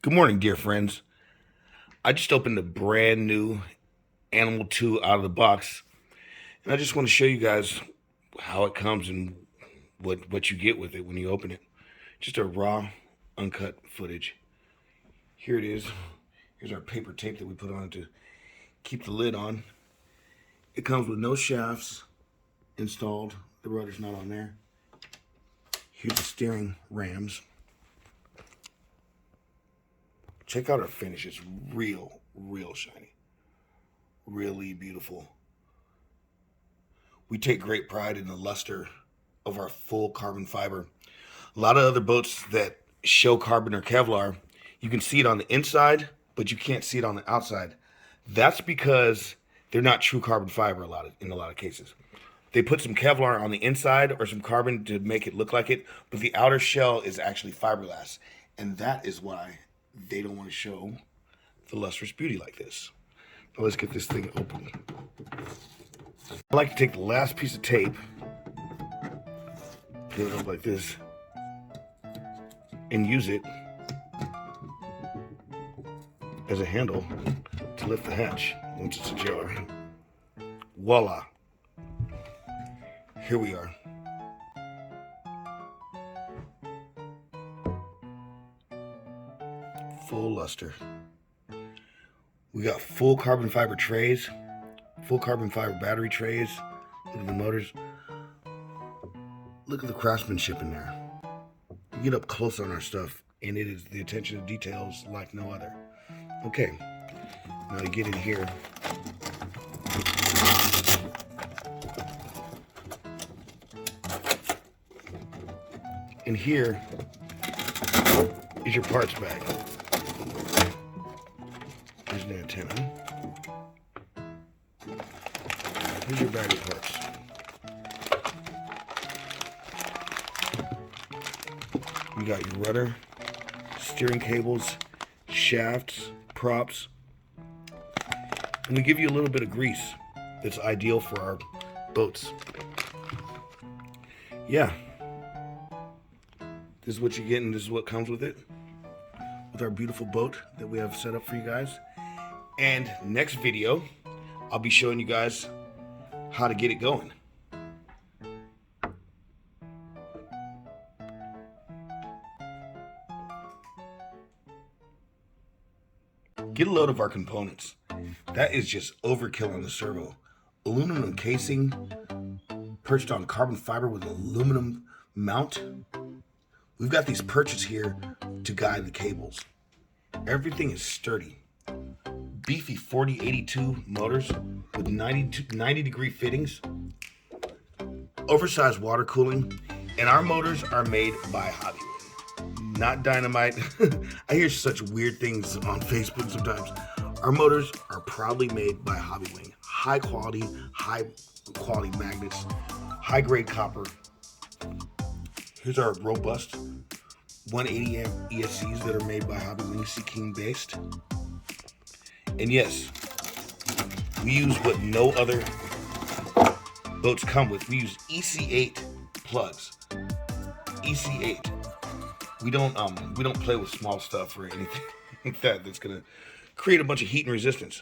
Good morning, dear friends. I just opened a brand new Animal 2 out of the box, and I just want to show you guys how it comes and what you get with it when you open it. Just a raw, uncut footage. Here it is. Here's our paper tape that we put on to keep the lid on. It comes with no shafts installed. The rudder's not on there. Here's the steering rams. Check out our finish. It's real shiny. Really beautiful. We take great pride in the luster of our full carbon fiber. A lot of other boats that show carbon or Kevlar, you can see it on the inside, but you can't see it on the outside. That's because they're not true carbon fiber in a lot of cases. They put some Kevlar on the inside or some carbon to make it look like it, but the outer shell is actually fiberglass. And that is why they don't want to show the lustrous beauty like this. Now let's get this thing open. I like to take the last piece of tape, put it up like this, and use it as a handle to lift the hatch once it's ajar. Voila. Here we are. Full luster. We got full carbon fiber trays, full carbon fiber battery trays. Look at the motors. Look at the craftsmanship in there. You get up close on our stuff, and it is the attention to details like no other. Okay, now you get in here. And here is your parts bag. Here's an antenna. Here's your bag of parts. You got your rudder, steering cables, shafts, props, and we give you a little bit of grease that's ideal for our boats. Yeah, this is what you get, and this is what comes with it, with our beautiful boat that we have set up for you guys. And next video, I'll be showing you guys how to get it going. Get a load of our components. That is just overkill on the servo. Aluminum casing perched on carbon fiber with an aluminum mount. We've got these perches here to guide the cables. Everything is sturdy. Beefy 4082 motors with 90 degree fittings. Oversized water cooling. And our motors are made by Hobbywing, not Dynamite. I hear such weird things on Facebook sometimes. Our motors are proudly made by Hobbywing. High quality magnets, high grade copper. Here's our robust 180 amp ESCs that are made by Hobbywing, Sea King based. And yes, we use what no other boats come with. We use EC8 plugs. EC8. We don't play with small stuff or anything like that that's gonna create a bunch of heat and resistance.